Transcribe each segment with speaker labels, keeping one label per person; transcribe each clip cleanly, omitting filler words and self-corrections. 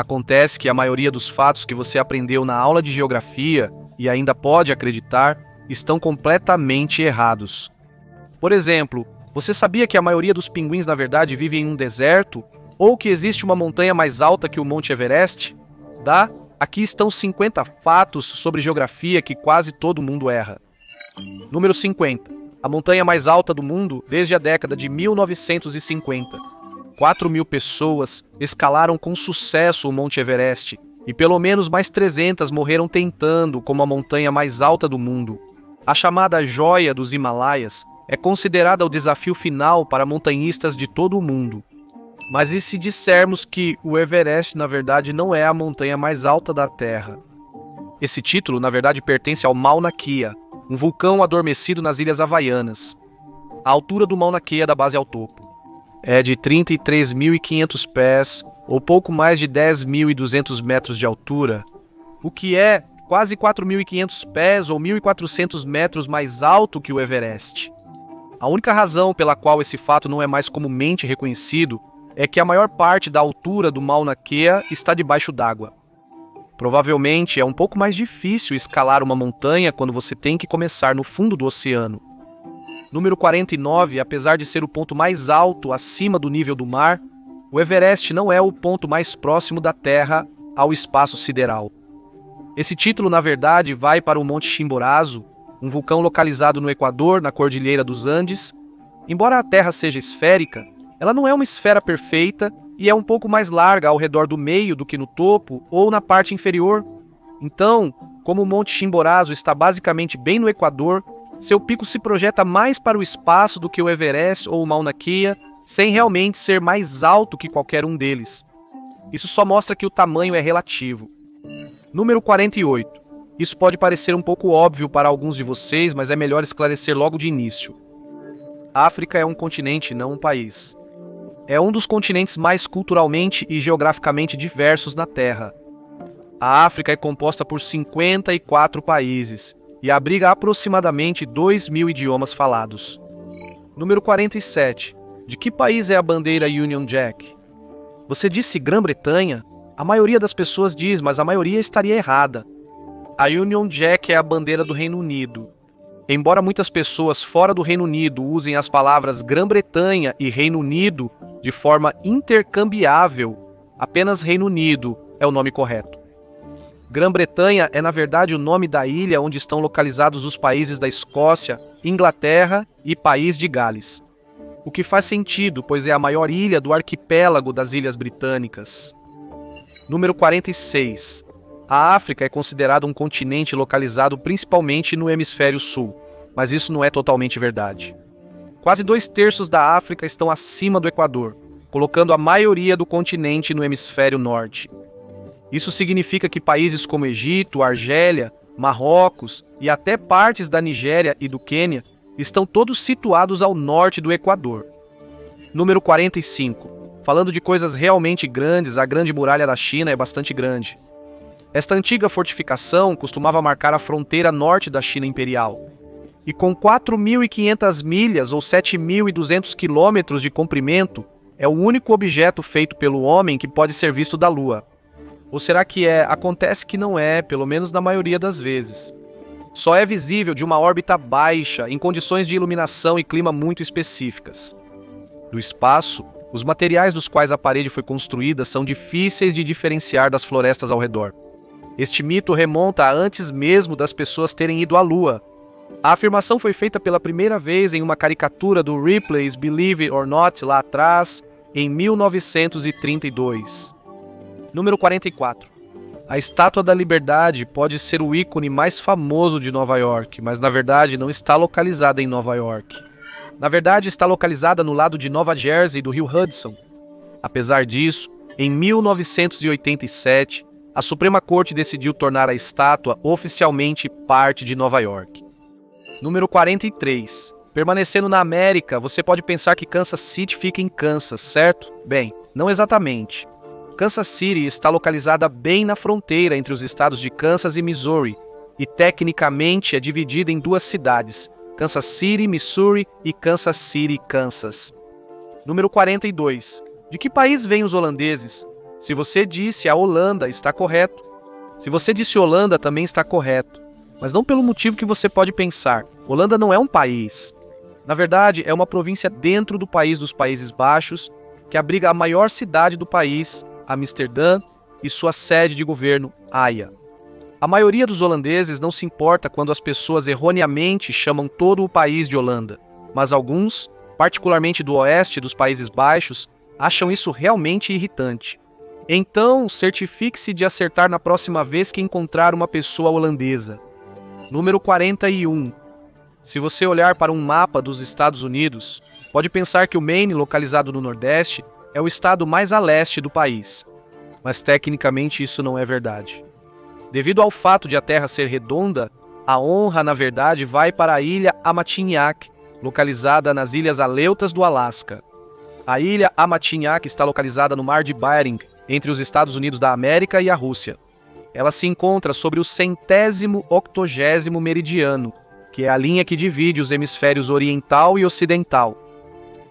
Speaker 1: Acontece que a maioria dos fatos que você aprendeu na aula de geografia e ainda pode acreditar estão completamente errados. Por exemplo, você sabia que a maioria dos pinguins na verdade vivem em um deserto? Ou que existe uma montanha mais alta que o Monte Everest? Aqui estão 50 fatos sobre geografia que quase todo mundo erra. Número 50. A montanha mais alta do mundo desde a década de 1950. 4.000 pessoas escalaram com sucesso o Monte Everest e pelo menos mais 300 morreram tentando como a montanha mais alta do mundo. A chamada Joia dos Himalaias é considerada o desafio final para montanhistas de todo o mundo. Mas e se dissermos que o Everest na verdade não é a montanha mais alta da Terra? Esse título na verdade pertence ao Mauna Kea, um vulcão adormecido nas Ilhas Havaianas. A altura do Mauna Kea da base ao topo é de 33.500 pés, ou pouco mais de 10.200 metros de altura, o que é quase 4.500 pés ou 1.400 metros mais alto que o Everest. A única razão pela qual esse fato não é mais comumente reconhecido é que a maior parte da altura do Mauna Kea está debaixo d'água. Provavelmente é um pouco mais difícil escalar uma montanha quando você tem que começar no fundo do oceano. Número 49, apesar de ser o ponto mais alto acima do nível do mar, o Everest não é o ponto mais próximo da Terra ao espaço sideral. Esse título, na verdade, vai para o Monte Chimborazo, um vulcão localizado no Equador, na Cordilheira dos Andes. Embora a Terra seja esférica, ela não é uma esfera perfeita e é um pouco mais larga ao redor do meio do que no topo ou na parte inferior. Então, como o Monte Chimborazo está basicamente bem no Equador, seu pico se projeta mais para o espaço do que o Everest ou o Mauna Kea, sem realmente ser mais alto que qualquer um deles. Isso só mostra que o tamanho é relativo. Número 48. Isso pode parecer um pouco óbvio para alguns de vocês, mas é melhor esclarecer logo de início. A África é um continente, não um país. É um dos continentes mais culturalmente e geograficamente diversos na Terra. A África é composta por 54 países e abriga aproximadamente 2.000 idiomas falados. Número 47. De que país é a bandeira Union Jack? Você disse Grã-Bretanha? A maioria das pessoas diz, mas a maioria estaria errada. A Union Jack é a bandeira do Reino Unido. Embora muitas pessoas fora do Reino Unido usem as palavras Grã-Bretanha e Reino Unido de forma intercambiável, apenas Reino Unido é o nome correto. Grã-Bretanha é na verdade o nome da ilha onde estão localizados os países da Escócia, Inglaterra e País de Gales. O que faz sentido, pois é a maior ilha do arquipélago das Ilhas Britânicas. Número 46. A África é considerada um continente localizado principalmente no hemisfério sul, mas isso não é totalmente verdade. Quase 2/3 da África estão acima do Equador, colocando a maioria do continente no hemisfério norte. Isso significa que países como Egito, Argélia, Marrocos e até partes da Nigéria e do Quênia estão todos situados ao norte do Equador. Número 45. Falando de coisas realmente grandes, a Grande Muralha da China é bastante grande. Esta antiga fortificação costumava marcar a fronteira norte da China imperial. E com 4.500 milhas ou 7.200 quilômetros de comprimento, é o único objeto feito pelo homem que pode ser visto da Lua. Ou será que é? Acontece que não é, pelo menos na maioria das vezes. Só é visível de uma órbita baixa, em condições de iluminação e clima muito específicas. Do espaço, os materiais dos quais a parede foi construída são difíceis de diferenciar das florestas ao redor. Este mito remonta a antes mesmo das pessoas terem ido à Lua. A afirmação foi feita pela primeira vez em uma caricatura do Ripley's Believe It or Not lá atrás, em 1932. Número 44. A Estátua da Liberdade pode ser o ícone mais famoso de Nova York, mas na verdade não está localizada em Nova York. Na verdade está localizada no lado de Nova Jersey do rio Hudson. Apesar disso, em 1987, a Suprema Corte decidiu tornar a estátua oficialmente parte de Nova York. Número 43. Permanecendo na América, você pode pensar que Kansas City fica em Kansas, certo? Bem, não exatamente. Kansas City está localizada bem na fronteira entre os estados de Kansas e Missouri, e tecnicamente é dividida em duas cidades, Kansas City, Missouri e Kansas City, Kansas. Número 42. De que país vêm os holandeses? Se você disse a Holanda, está correto. Se você disse Holanda, também está correto. Mas não pelo motivo que você pode pensar. Holanda não é um país. Na verdade, é uma província dentro do país dos Países Baixos, que abriga a maior cidade do país, Amsterdã, e sua sede de governo, Haia. A maioria dos holandeses não se importa quando as pessoas erroneamente chamam todo o país de Holanda, mas alguns, particularmente do oeste dos Países Baixos, acham isso realmente irritante. Então, certifique-se de acertar na próxima vez que encontrar uma pessoa holandesa. Número 41. Se você olhar para um mapa dos Estados Unidos, pode pensar que o Maine, localizado no Nordeste, é o estado mais a leste do país. Mas tecnicamente isso não é verdade. Devido ao fato de a Terra ser redonda, a honra, na verdade, vai para a ilha Amatinhaque, localizada nas Ilhas Aleutas do Alasca. A ilha Amatinhaque está localizada no Mar de Bering, entre os Estados Unidos da América e a Rússia. Ela se encontra sobre o 180º meridiano, que é a linha que divide os hemisférios oriental e ocidental.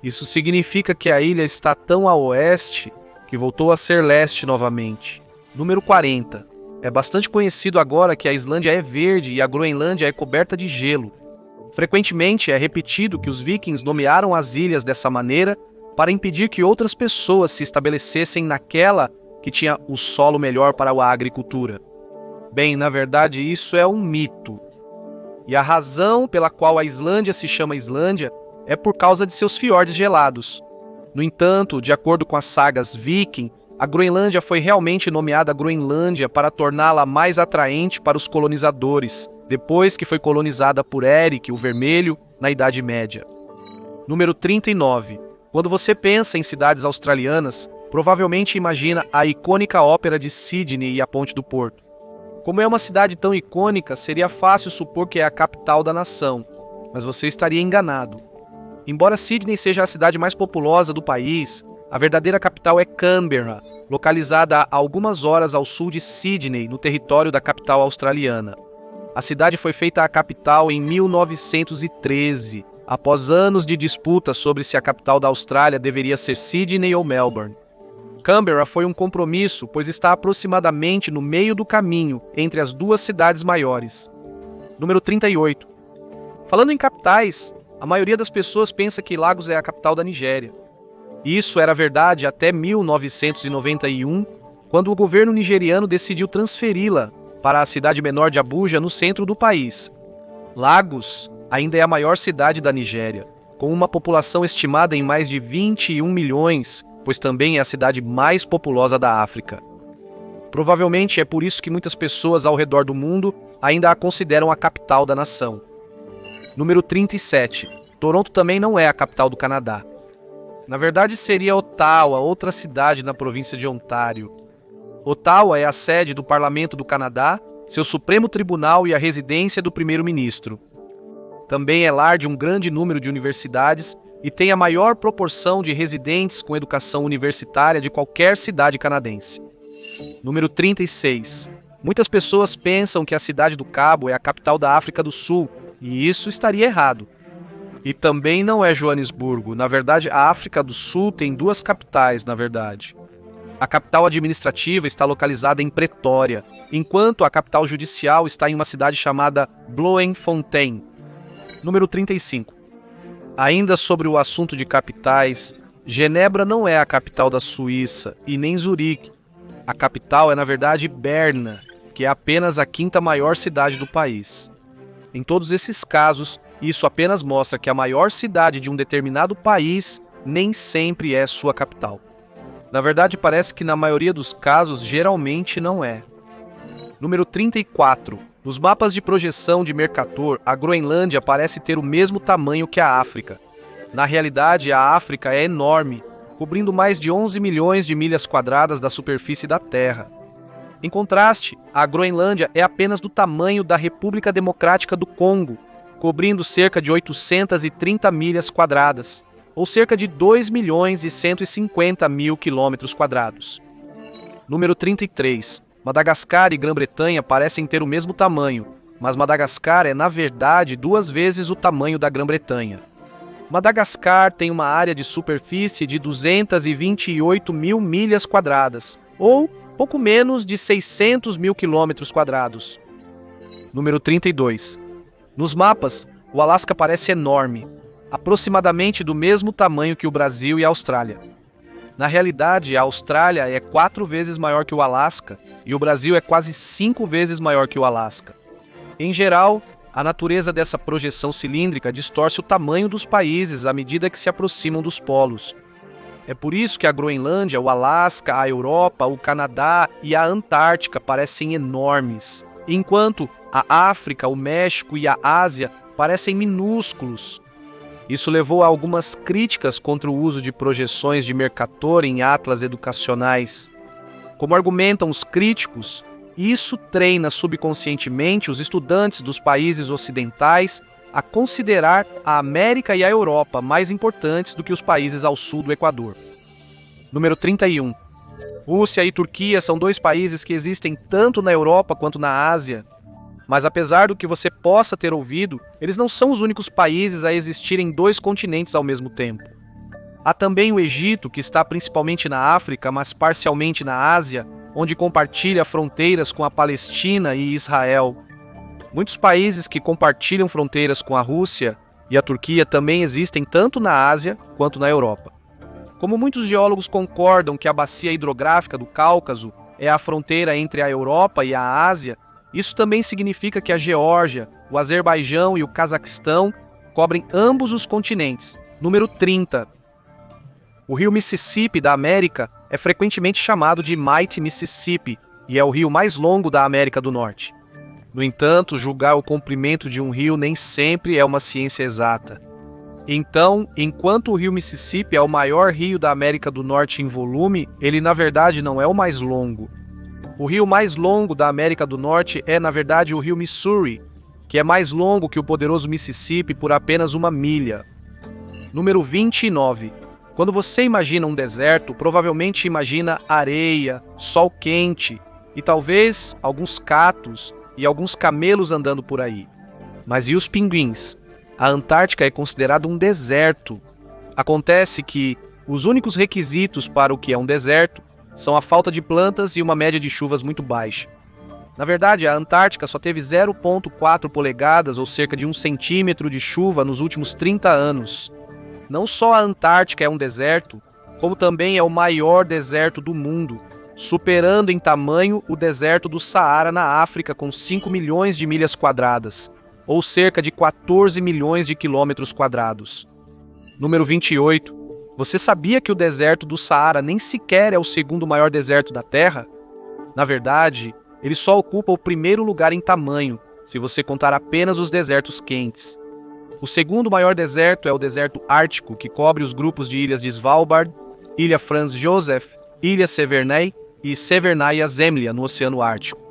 Speaker 1: Isso significa que a ilha está tão a oeste que voltou a ser leste novamente. Número 40. É bastante conhecido agora que a Islândia é verde e a Groenlândia é coberta de gelo. Frequentemente é repetido que os vikings nomearam as ilhas dessa maneira para impedir que outras pessoas se estabelecessem naquela que tinha o solo melhor para a agricultura. Bem, na verdade isso é um mito. E a razão pela qual a Islândia se chama Islândia é por causa de seus fiordes gelados. No entanto, de acordo com as sagas viking, a Groenlândia foi realmente nomeada Groenlândia para torná-la mais atraente para os colonizadores, depois que foi colonizada por Eric o Vermelho na Idade Média. Número 39. Quando você pensa em cidades australianas, provavelmente imagina a icônica ópera de Sydney e a Ponte do Porto. Como é uma cidade tão icônica, seria fácil supor que é a capital da nação, mas você estaria enganado. Embora Sydney seja a cidade mais populosa do país, a verdadeira capital é Canberra, localizada a algumas horas ao sul de Sydney, no território da capital australiana. A cidade foi feita a capital em 1913, após anos de disputa sobre se a capital da Austrália deveria ser Sydney ou Melbourne. Canberra foi um compromisso, pois está aproximadamente no meio do caminho entre as duas cidades maiores. Número 38. Falando em capitais, a maioria das pessoas pensa que Lagos é a capital da Nigéria. Isso era verdade até 1991, quando o governo nigeriano decidiu transferi-la para a cidade menor de Abuja, no centro do país. Lagos ainda é a maior cidade da Nigéria, com uma população estimada em mais de 21 milhões, pois também é a cidade mais populosa da África. Provavelmente é por isso que muitas pessoas ao redor do mundo ainda a consideram a capital da nação. Número 37. Toronto também não é a capital do Canadá. Na verdade, seria Ottawa, outra cidade na província de Ontário. Ottawa é a sede do Parlamento do Canadá, seu Supremo Tribunal e a residência do primeiro-ministro. Também é lar de um grande número de universidades e tem a maior proporção de residentes com educação universitária de qualquer cidade canadense. Número 36. Muitas pessoas pensam que a cidade do Cabo é a capital da África do Sul, e isso estaria errado. E também não é Joanesburgo. Na verdade, a África do Sul tem duas capitais, na verdade. A capital administrativa está localizada em Pretória, enquanto a capital judicial está em uma cidade chamada Bloemfontein. Número 35. Ainda sobre o assunto de capitais, Genebra não é a capital da Suíça e nem Zurique. A capital é, na verdade, Berna, que é apenas a quinta maior cidade do país. Em todos esses casos, isso apenas mostra que a maior cidade de um determinado país nem sempre é sua capital. Na verdade, parece que na maioria dos casos, geralmente não é. Número 34. Nos mapas de projeção de Mercator, a Groenlândia parece ter o mesmo tamanho que a África. Na realidade, a África é enorme, cobrindo mais de 11 milhões de milhas quadradas da superfície da Terra. Em contraste, a Groenlândia é apenas do tamanho da República Democrática do Congo, cobrindo cerca de 830 milhas quadradas, ou cerca de 2 milhões e 150 mil quilômetros quadrados. Número 33. Madagascar e Grã-Bretanha parecem ter o mesmo tamanho, mas Madagascar é, na verdade, 2 vezes o tamanho da Grã-Bretanha. Madagascar tem uma área de superfície de 228 mil milhas quadradas, ou pouco menos de 600 mil quilômetros quadrados. Número 32. Nos mapas, o Alasca parece enorme, aproximadamente do mesmo tamanho que o Brasil e a Austrália. Na realidade, a Austrália é 4 vezes maior que o Alasca e o Brasil é quase 5 vezes maior que o Alasca. Em geral, a natureza dessa projeção cilíndrica distorce o tamanho dos países à medida que se aproximam dos polos. É por isso que a Groenlândia, o Alasca, a Europa, o Canadá e a Antártica parecem enormes, enquanto a África, o México e a Ásia parecem minúsculos. Isso levou a algumas críticas contra o uso de projeções de Mercator em atlas educacionais. Como argumentam os críticos, isso treina subconscientemente os estudantes dos países ocidentais a considerar a América e a Europa mais importantes do que os países ao sul do Equador. Número 31. Rússia e Turquia são 2 países que existem tanto na Europa quanto na Ásia. Mas apesar do que você possa ter ouvido, eles não são os únicos países a existirem em 2 continentes ao mesmo tempo. Há também o Egito, que está principalmente na África, mas parcialmente na Ásia, onde compartilha fronteiras com a Palestina e Israel. Muitos países que compartilham fronteiras com a Rússia e a Turquia também existem tanto na Ásia quanto na Europa. Como muitos geólogos concordam que a bacia hidrográfica do Cáucaso é a fronteira entre a Europa e a Ásia, isso também significa que a Geórgia, o Azerbaijão e o Cazaquistão cobrem ambos os continentes. Número 30. O rio Mississippi da América é frequentemente chamado de Mighty Mississippi e é o rio mais longo da América do Norte. No entanto, julgar o comprimento de um rio nem sempre é uma ciência exata. Então, enquanto o rio Mississippi é o maior rio da América do Norte em volume, ele na verdade não é o mais longo. O rio mais longo da América do Norte é, na verdade, o rio Missouri, que é mais longo que o poderoso Mississippi por apenas 1 milha. Número 29. Quando você imagina um deserto, provavelmente imagina areia, sol quente e talvez alguns catos e alguns camelos andando por aí. Mas e os pinguins? A Antártica é considerada um deserto. Acontece que os únicos requisitos para o que é um deserto são a falta de plantas e uma média de chuvas muito baixa. Na verdade, a Antártica só teve 0,4 polegadas, ou cerca de 1 centímetro de chuva nos últimos 30 anos. Não só a Antártica é um deserto, como também é o maior deserto do mundo, superando em tamanho o deserto do Saara na África com 5 milhões de milhas quadradas, ou cerca de 14 milhões de quilômetros quadrados. Número 28. Você sabia que o deserto do Saara nem sequer é o 2º maior deserto da Terra? Na verdade, ele só ocupa o 1º lugar em tamanho, se você contar apenas os desertos quentes. O 2º maior deserto é o deserto ártico, que cobre os grupos de ilhas de Svalbard, Ilha Franz Josef, Ilha Severnaya e Severnaya Zemlya, no Oceano Ártico.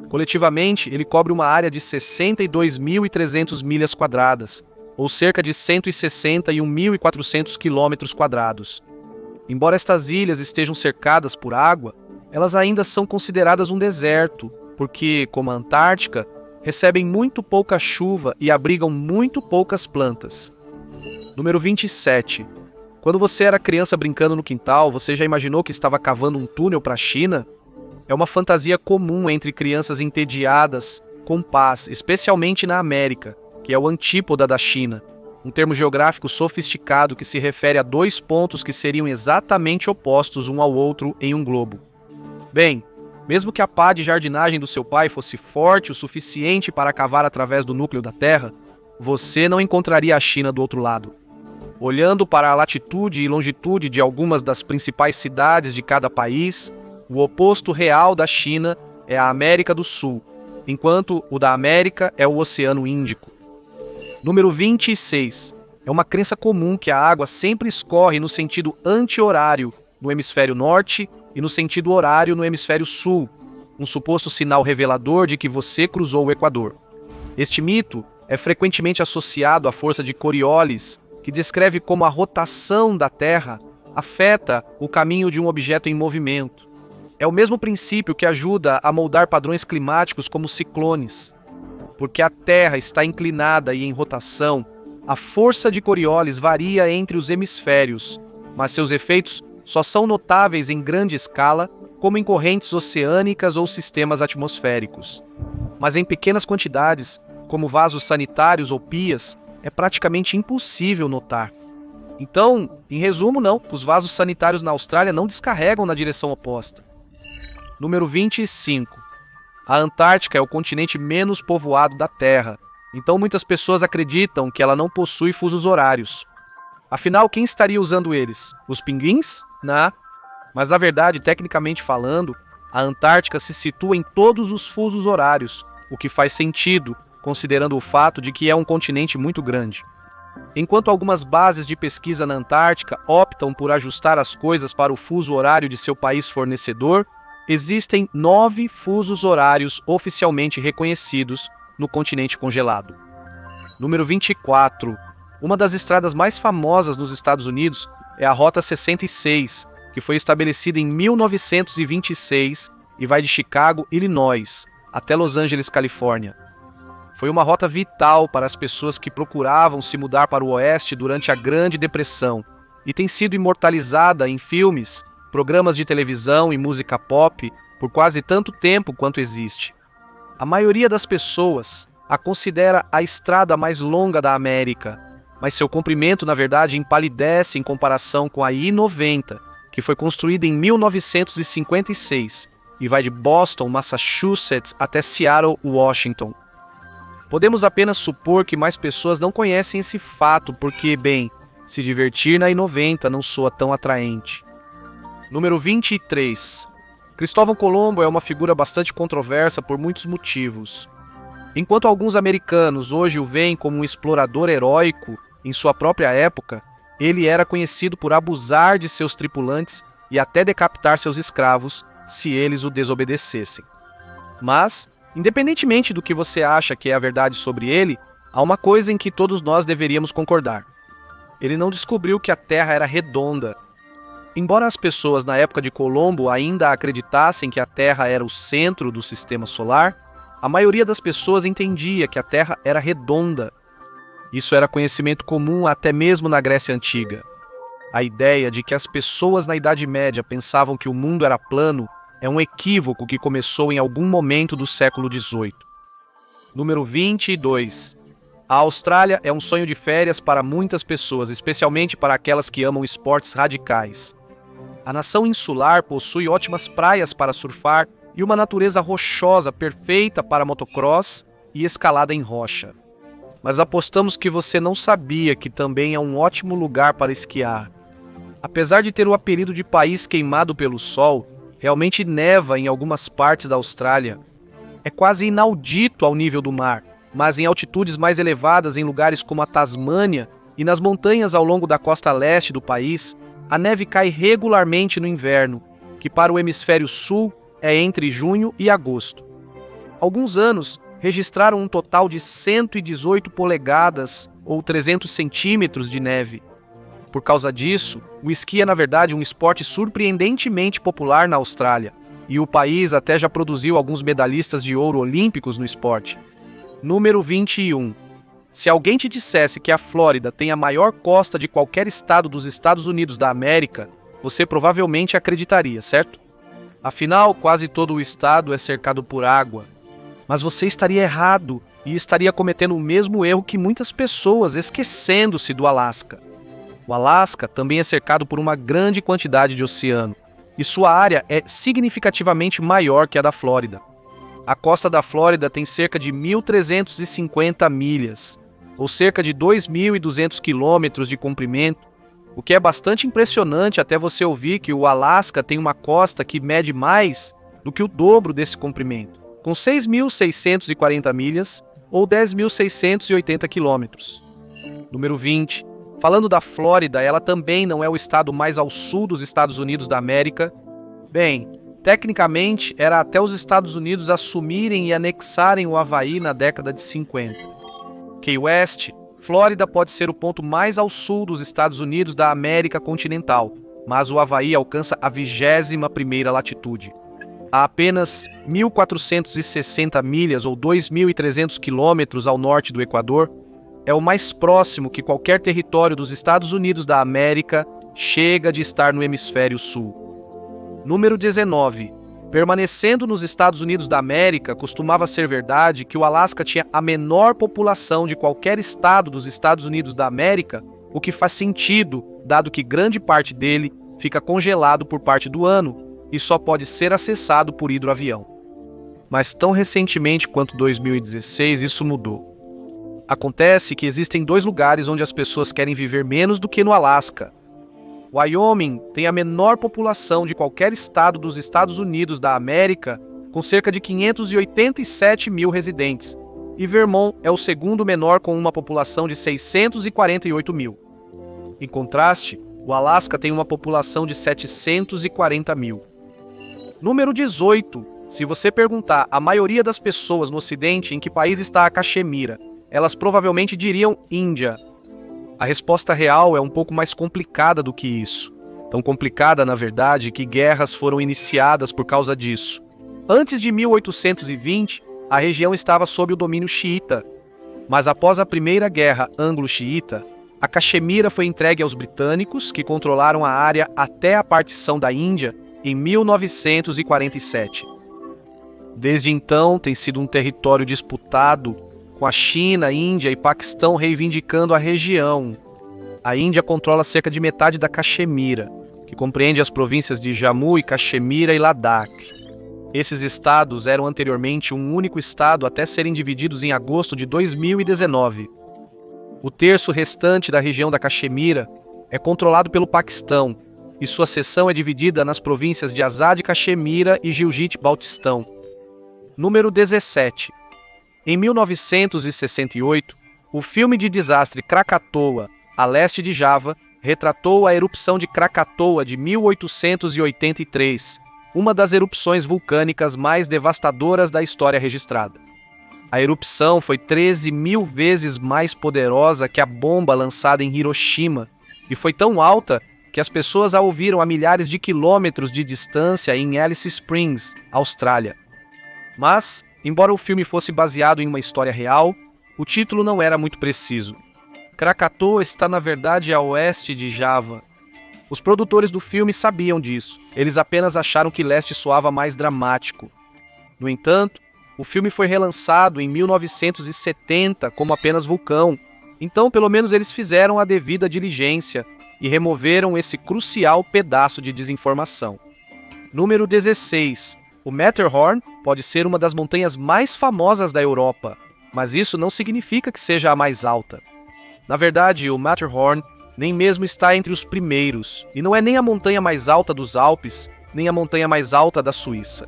Speaker 1: Coletivamente, ele cobre uma área de 62.300 milhas quadradas, ou cerca de 161.400 quilômetros quadrados. Embora estas ilhas estejam cercadas por água, elas ainda são consideradas um deserto, porque, como a Antártica, recebem muito pouca chuva e abrigam muito poucas plantas. Número 27. Quando você era criança brincando no quintal, você já imaginou que estava cavando um túnel para a China? É uma fantasia comum entre crianças entediadas com paz, especialmente na América, que é o antípoda da China, um termo geográfico sofisticado que se refere a 2 pontos que seriam exatamente opostos um ao outro em um globo. Bem, mesmo que a pá de jardinagem do seu pai fosse forte o suficiente para cavar através do núcleo da Terra, você não encontraria a China do outro lado. Olhando para a latitude e longitude de algumas das principais cidades de cada país, o oposto real da China é a América do Sul, enquanto o da América é o Oceano Índico. Número 26. É uma crença comum que a água sempre escorre no sentido anti-horário no hemisfério norte e no sentido horário no hemisfério sul, um suposto sinal revelador de que você cruzou o Equador. Este mito é frequentemente associado à força de Coriolis, que descreve como a rotação da Terra afeta o caminho de um objeto em movimento. É o mesmo princípio que ajuda a moldar padrões climáticos como ciclones. Porque a Terra está inclinada e em rotação, a força de Coriolis varia entre os hemisférios, mas seus efeitos só são notáveis em grande escala como em correntes oceânicas ou sistemas atmosféricos. Mas em pequenas quantidades, como vasos sanitários ou pias, é praticamente impossível notar. Então, em resumo, não, os vasos sanitários na Austrália não descarregam na direção oposta. Número 25. A Antártica é o continente menos povoado da Terra, então muitas pessoas acreditam que ela não possui fusos horários. Afinal, quem estaria usando eles? Os pinguins? Não. Mas na verdade, tecnicamente falando, a Antártica se situa em todos os fusos horários, o que faz sentido, considerando o fato de que é um continente muito grande. Enquanto algumas bases de pesquisa na Antártica optam por ajustar as coisas para o fuso horário de seu país fornecedor, existem 9 fusos horários oficialmente reconhecidos no continente congelado. Número 24. Uma das estradas mais famosas nos Estados Unidos é a Rota 66, que foi estabelecida em 1926 e vai de Chicago, Illinois, até Los Angeles, Califórnia. Foi uma rota vital para as pessoas que procuravam se mudar para o oeste durante a Grande Depressão e tem sido imortalizada em filmes, programas de televisão e música pop por quase tanto tempo quanto existe. A maioria das pessoas a considera a estrada mais longa da América, mas seu comprimento, na verdade, empalidece em comparação com a I-90, que foi construída em 1956 e vai de Boston, Massachusetts, até Seattle, Washington. Podemos apenas supor que mais pessoas não conhecem esse fato porque, bem, se divertir na I-90 não soa tão atraente. Número 23. Cristóvão Colombo é uma figura bastante controversa por muitos motivos. Enquanto alguns americanos hoje o veem como um explorador heróico em sua própria época, ele era conhecido por abusar de seus tripulantes e até decapitar seus escravos se eles o desobedecessem. Mas, independentemente do que você acha que é a verdade sobre ele, há uma coisa em que todos nós deveríamos concordar. Ele não descobriu que a Terra era redonda. Embora as pessoas na época de Colombo ainda acreditassem que a Terra era o centro do sistema solar, a maioria das pessoas entendia que a Terra era redonda. Isso era conhecimento comum até mesmo na Grécia Antiga. A ideia de que as pessoas na Idade Média pensavam que o mundo era plano é um equívoco que começou em algum momento do século XVIII. Número 22. A Austrália é um sonho de férias para muitas pessoas, especialmente para aquelas que amam esportes radicais. A nação insular possui ótimas praias para surfar e uma natureza rochosa perfeita para motocross e escalada em rocha. Mas apostamos que você não sabia que também é um ótimo lugar para esquiar. Apesar de ter o apelido de país queimado pelo sol, realmente neva em algumas partes da Austrália. É quase inaudito ao nível do mar, mas em altitudes mais elevadas em lugares como a Tasmânia e nas montanhas ao longo da costa leste do país, a neve cai regularmente no inverno, que para o hemisfério sul é entre junho e agosto. Alguns anos registraram um total de 118 polegadas ou 300 centímetros de neve. Por causa disso, o esqui é na verdade um esporte surpreendentemente popular na Austrália, e o país até já produziu alguns medalhistas de ouro olímpicos no esporte. Número 21. Se alguém te dissesse que a Flórida tem a maior costa de qualquer estado dos Estados Unidos da América, você provavelmente acreditaria, certo? Afinal, quase todo o estado é cercado por água. Mas você estaria errado e estaria cometendo o mesmo erro que muitas pessoas, esquecendo-se do Alasca. O Alasca também é cercado por uma grande quantidade de oceano, e sua área é significativamente maior que a da Flórida. A costa da Flórida tem cerca de 1.350 milhas, ou cerca de 2.200 quilômetros de comprimento, o que é bastante impressionante até você ouvir que o Alasca tem uma costa que mede mais do que o dobro desse comprimento, com 6.640 milhas ou 10.680 quilômetros. Número 20. Falando da Flórida, ela também não é o estado mais ao sul dos Estados Unidos da América. Bem, tecnicamente, era até os Estados Unidos assumirem e anexarem o Havaí na década de 50. Key West, Flórida pode ser o ponto mais ao sul dos Estados Unidos da América continental, mas o Havaí alcança a 21ª latitude. A apenas 1.460 milhas ou 2.300 quilômetros ao norte do Equador, é o mais próximo que qualquer território dos Estados Unidos da América chega de estar no hemisfério sul. Número 19. Permanecendo nos Estados Unidos da América, costumava ser verdade que o Alasca tinha a menor população de qualquer estado dos Estados Unidos da América, o que faz sentido, dado que grande parte dele fica congelado por parte do ano e só pode ser acessado por hidroavião. Mas tão recentemente quanto 2016, isso mudou. Acontece que existem 2 lugares onde as pessoas querem viver menos do que no Alasca. Wyoming tem a menor população de qualquer estado dos Estados Unidos da América, com cerca de 587 mil residentes, e Vermont é o segundo menor com uma população de 648 mil. Em contraste, o Alasca tem uma população de 740 mil. Número 18. Se você perguntar à maioria das pessoas no Ocidente em que país está a Caxemira, elas provavelmente diriam Índia. A resposta real é um pouco mais complicada do que isso. Tão complicada, na verdade, que guerras foram iniciadas por causa disso. Antes de 1820, a região estava sob o domínio xiita. Mas após a Primeira Guerra Anglo-Xiita, a Caxemira foi entregue aos britânicos, que controlaram a área até a partição da Índia em 1947. Desde então, tem sido um território disputado, com a China, Índia e Paquistão reivindicando a região. A Índia controla cerca de metade da Caxemira, que compreende as províncias de Jammu e Caxemira e Ladakh. Esses estados eram anteriormente um único estado até serem divididos em agosto de 2019. O terço restante da região da Caxemira é controlado pelo Paquistão, e sua seção é dividida nas províncias de Azad Caxemira e Gilgit-Baltistão. Número 17. Em 1968, o filme de desastre Krakatoa, a leste de Java, retratou a erupção de Krakatoa de 1883, uma das erupções vulcânicas mais devastadoras da história registrada. A erupção foi 13.000 vezes mais poderosa que a bomba lançada em Hiroshima e foi tão alta que as pessoas a ouviram a milhares de quilômetros de distância em Alice Springs, Austrália. Mas, embora o filme fosse baseado em uma história real, o título não era muito preciso. Krakatoa está na verdade a oeste de Java. Os produtores do filme sabiam disso, eles apenas acharam que leste soava mais dramático. No entanto, o filme foi relançado em 1970 como apenas vulcão, então pelo menos eles fizeram a devida diligência e removeram esse crucial pedaço de desinformação. Número 16. O Matterhorn pode ser uma das montanhas mais famosas da Europa, mas isso não significa que seja a mais alta. Na verdade, o Matterhorn nem mesmo está entre os primeiros, e não é nem a montanha mais alta dos Alpes, nem a montanha mais alta da Suíça.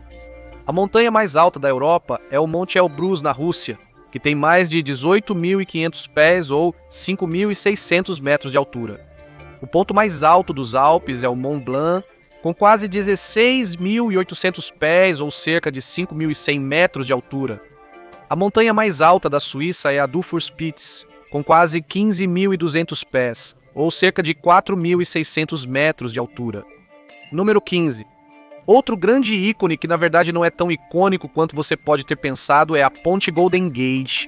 Speaker 1: A montanha mais alta da Europa é o Monte Elbrus, na Rússia, que tem mais de 18.500 pés ou 5.600 metros de altura. O ponto mais alto dos Alpes é o Mont Blanc, com quase 16.800 pés ou cerca de 5.100 metros de altura. A montanha mais alta da Suíça é a Dufourspitze, com quase 15.200 pés, ou cerca de 4.600 metros de altura. Número 15. Outro grande ícone que na verdade não é tão icônico quanto você pode ter pensado é a Ponte Golden Gate.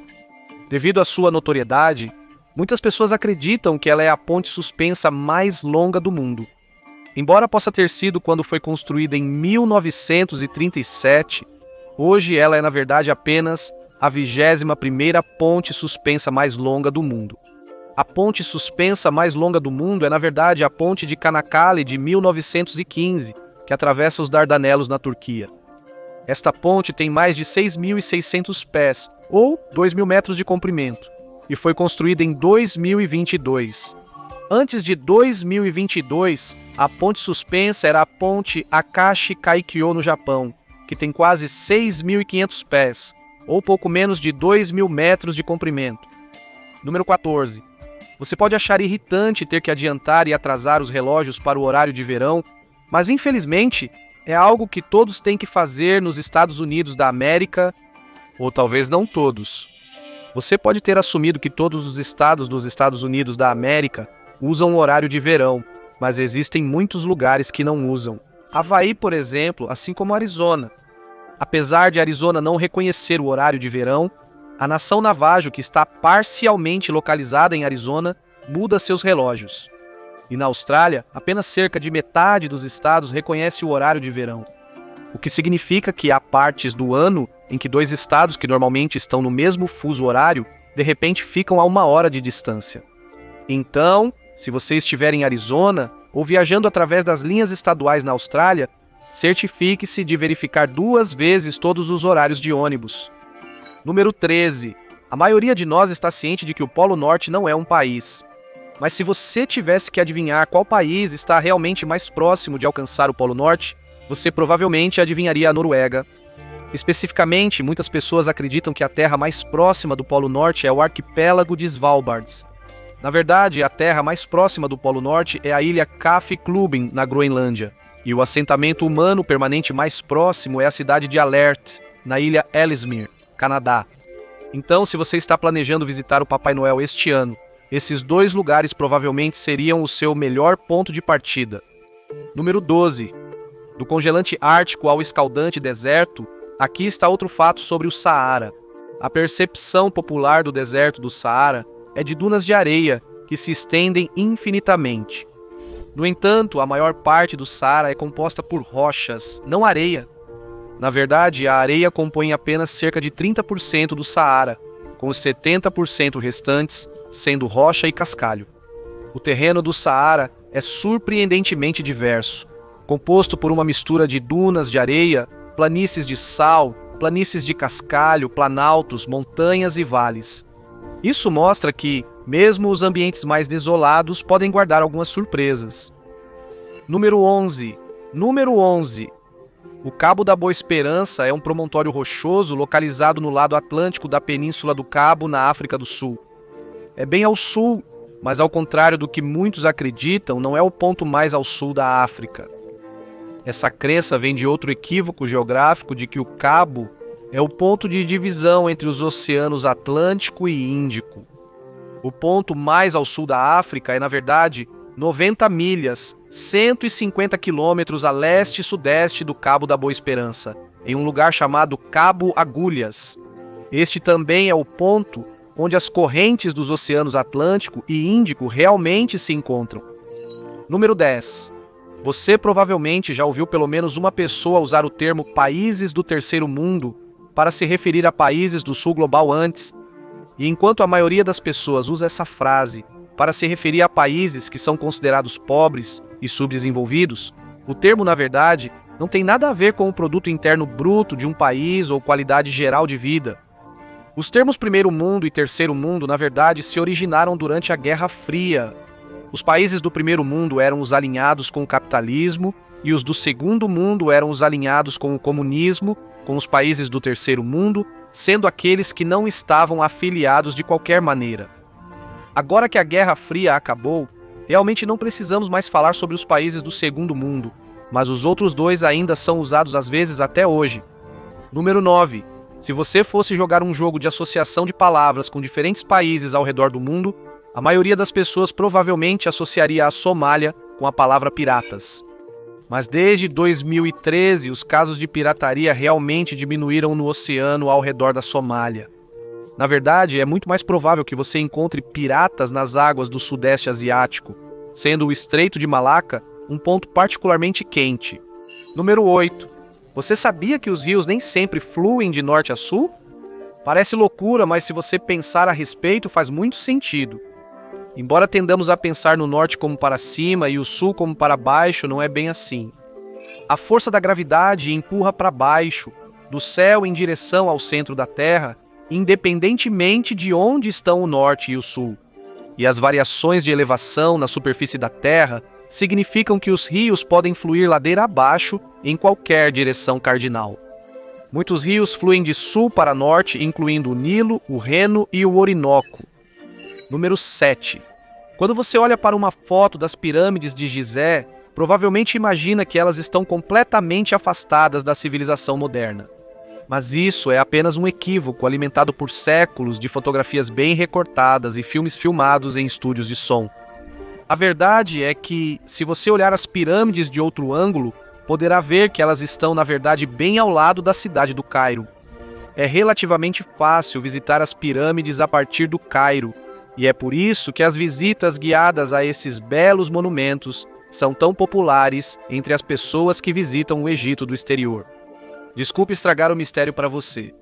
Speaker 1: Devido à sua notoriedade, muitas pessoas acreditam que ela é a ponte suspensa mais longa do mundo. Embora possa ter sido quando foi construída em 1937, hoje ela é na verdade apenas a 21ª ponte suspensa mais longa do mundo. A ponte suspensa mais longa do mundo é na verdade a ponte de Çanakkale de 1915, que atravessa os Dardanelos na Turquia. Esta ponte tem mais de 6.600 pés, ou 2.000 metros de comprimento, e foi construída em 2022. Antes de 2022, a ponte suspensa era a ponte Akashi Kaikyo no Japão, que tem quase 6.500 pés, ou pouco menos de 2.000 metros de comprimento. Número 14. Você pode achar irritante ter que adiantar e atrasar os relógios para o horário de verão, mas infelizmente é algo que todos têm que fazer nos Estados Unidos da América, ou talvez não todos. Você pode ter assumido que todos os estados dos Estados Unidos da América usam o horário de verão, mas existem muitos lugares que não usam. Havaí, por exemplo, assim como Arizona. Apesar de Arizona não reconhecer o horário de verão, a nação Navajo, que está parcialmente localizada em Arizona, muda seus relógios. E na Austrália, apenas cerca de metade dos estados reconhece o horário de verão. o que significa que há partes do ano em que dois estados que normalmente estão no mesmo fuso horário, de repente ficam a 1 hora de distância. Então, se você estiver em Arizona ou viajando através das linhas estaduais na Austrália, certifique-se de verificar 2 vezes todos os horários de ônibus. Número 13. A maioria de nós está ciente de que o Polo Norte não é um país. Mas se você tivesse que adivinhar qual país está realmente mais próximo de alcançar o Polo Norte, você provavelmente adivinharia a Noruega. Especificamente, muitas pessoas acreditam que a terra mais próxima do Polo Norte é o arquipélago de Svalbard. Na verdade, a terra mais próxima do Polo Norte é a ilha Kaffeklubben, na Groenlândia. E o assentamento humano permanente mais próximo é a cidade de Alert, na ilha Ellesmere, Canadá. Então, se você está planejando visitar o Papai Noel este ano, esses 2 lugares provavelmente seriam o seu melhor ponto de partida. Número 12. Do congelante ártico ao escaldante deserto, aqui está outro fato sobre o Saara. A percepção popular do deserto do Saara é de dunas de areia que se estendem infinitamente. No entanto, a maior parte do Saara é composta por rochas, não areia. Na verdade, a areia compõe apenas cerca de 30% do Saara, com os 70% restantes sendo rocha e cascalho. O terreno do Saara é surpreendentemente diverso, composto por uma mistura de dunas de areia, planícies de sal, planícies de cascalho, planaltos, montanhas e vales. Isso mostra que, mesmo os ambientes mais desolados podem guardar algumas surpresas. Número 11. O Cabo da Boa Esperança é um promontório rochoso localizado no lado atlântico da Península do Cabo, na África do Sul. É bem ao sul, mas ao contrário do que muitos acreditam, não é o ponto mais ao sul da África. Essa crença vem de outro equívoco geográfico de que o Cabo é o ponto de divisão entre os oceanos Atlântico e Índico. O ponto mais ao sul da África é, na verdade, 90 milhas, 150 quilômetros a leste e sudeste do Cabo da Boa Esperança, em um lugar chamado Cabo Agulhas. Este também é o ponto onde as correntes dos oceanos Atlântico e Índico realmente se encontram. Número 10. Você provavelmente já ouviu pelo menos uma pessoa usar o termo países do terceiro mundo para se referir a países do sul global antes. E enquanto a maioria das pessoas usa essa frase para se referir a países que são considerados pobres e subdesenvolvidos, o termo, na verdade, não tem nada a ver com o produto interno bruto de um país ou qualidade geral de vida. Os termos primeiro mundo e terceiro mundo, na verdade, se originaram durante a Guerra Fria. Os países do primeiro mundo eram os alinhados com o capitalismo e os do segundo mundo eram os alinhados com o comunismo, com os países do terceiro mundo sendo aqueles que não estavam afiliados de qualquer maneira. Agora que a Guerra Fria acabou, realmente não precisamos mais falar sobre os países do segundo mundo, mas os outros 2 ainda são usados às vezes até hoje. Número 9. Se você fosse jogar um jogo de associação de palavras com diferentes países ao redor do mundo, a maioria das pessoas provavelmente associaria a Somália com a palavra piratas. Mas desde 2013, os casos de pirataria realmente diminuíram no oceano ao redor da Somália. Na verdade, é muito mais provável que você encontre piratas nas águas do Sudeste Asiático, sendo o Estreito de Malaca um ponto particularmente quente. Número 8. Você sabia que os rios nem sempre fluem de norte a sul? Parece loucura, mas se você pensar a respeito, faz muito sentido. Embora tendamos a pensar no norte como para cima e o sul como para baixo, não é bem assim. A força da gravidade empurra para baixo, do céu em direção ao centro da Terra, independentemente de onde estão o norte e o sul. E as variações de elevação na superfície da Terra significam que os rios podem fluir ladeira abaixo em qualquer direção cardinal. Muitos rios fluem de sul para norte, incluindo o Nilo, o Reno e o Orinoco. Número 7. Quando você olha para uma foto das pirâmides de Gizé, provavelmente imagina que elas estão completamente afastadas da civilização moderna. Mas isso é apenas um equívoco alimentado por séculos de fotografias bem recortadas e filmes filmados em estúdios de som. A verdade é que, se você olhar as pirâmides de outro ângulo, poderá ver que elas estão, na verdade, bem ao lado da cidade do Cairo. É relativamente fácil visitar as pirâmides a partir do Cairo, e é por isso que as visitas guiadas a esses belos monumentos são tão populares entre as pessoas que visitam o Egito do exterior. Desculpe estragar o mistério para você.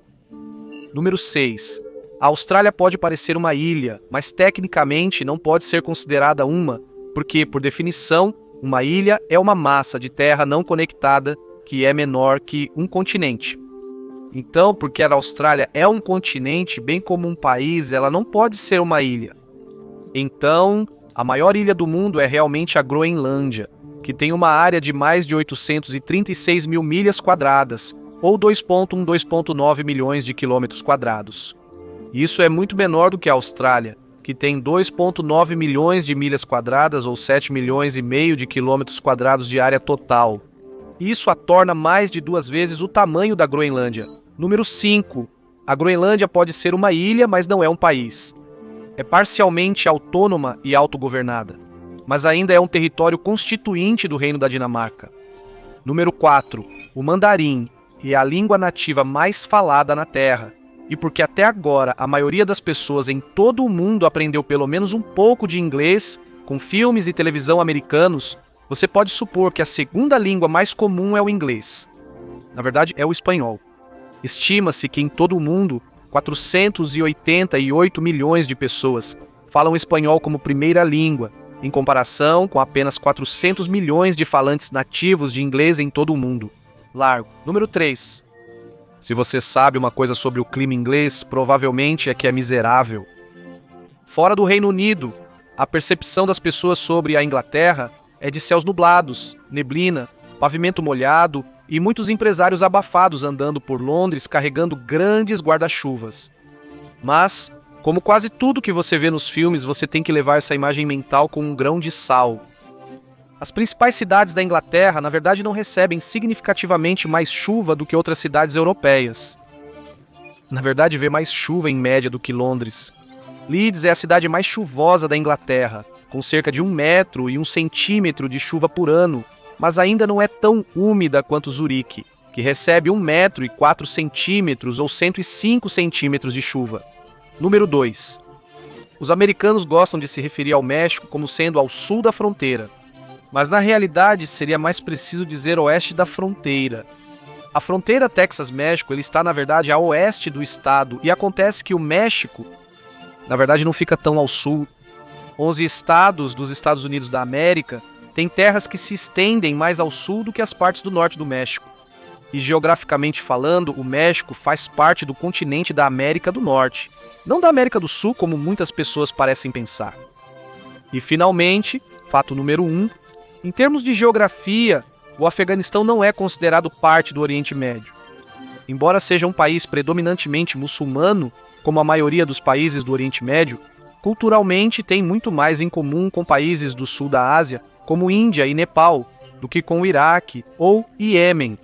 Speaker 1: Número 6. A Austrália pode parecer uma ilha, mas tecnicamente não pode ser considerada uma, porque, por definição, uma ilha é uma massa de terra não conectada que é menor que um continente. Então, porque a Austrália é um continente, bem como um país, ela não pode ser uma ilha. Então, a maior ilha do mundo é realmente a Groenlândia, que tem uma área de mais de 836 mil milhas quadradas, ou 2,9 milhões de quilômetros quadrados. Isso é muito menor do que a Austrália, que tem 2,9 milhões de milhas quadradas, ou 7 milhões e meio de quilômetros quadrados de área total. Isso a torna mais de 2 vezes o tamanho da Groenlândia. Número 5. A Groenlândia pode ser uma ilha, mas não é um país. É parcialmente autônoma e autogovernada, mas ainda é um território constituinte do Reino da Dinamarca. Número 4. O mandarim é a língua nativa mais falada na Terra, e porque até agora a maioria das pessoas em todo o mundo aprendeu pelo menos um pouco de inglês com filmes e televisão americanos, você pode supor que a segunda língua mais comum é o inglês. Na verdade, é o espanhol. Estima-se que em todo o mundo, 488 milhões de pessoas falam espanhol como primeira língua, em comparação com apenas 400 milhões de falantes nativos de inglês em todo o mundo. Largo. Número 3. Se você sabe uma coisa sobre o clima inglês, provavelmente é que é miserável. Fora do Reino Unido, a percepção das pessoas sobre a Inglaterra é de céus nublados, neblina, pavimento molhado e muitos empresários abafados andando por Londres carregando grandes guarda-chuvas. Mas, como quase tudo que você vê nos filmes, você tem que levar essa imagem mental com um grão de sal. As principais cidades da Inglaterra, na verdade, não recebem significativamente mais chuva do que outras cidades europeias. Na verdade, vê mais chuva em média do que Londres. Leeds é a cidade mais chuvosa da Inglaterra, com cerca de 1 metro e 1 centímetro de chuva por ano, mas ainda não é tão úmida quanto Zurique, que recebe 1 metro e 4 centímetros ou 105 centímetros de chuva. Número 2. Os americanos gostam de se referir ao México como sendo ao sul da fronteira, mas na realidade seria mais preciso dizer oeste da fronteira. A fronteira Texas-México está na verdade a oeste do estado e acontece que o México, na verdade, não fica tão ao sul. 11 estados dos Estados Unidos da América têm terras que se estendem mais ao sul do que as partes do norte do México. E geograficamente falando, o México faz parte do continente da América do Norte, não da América do Sul como muitas pessoas parecem pensar. E finalmente, fato número 1, em termos de geografia, o Afeganistão não é considerado parte do Oriente Médio. Embora seja um país predominantemente muçulmano, como a maioria dos países do Oriente Médio, culturalmente tem muito mais em comum com países do sul da Ásia, como Índia e Nepal, do que com o Iraque ou Iêmen,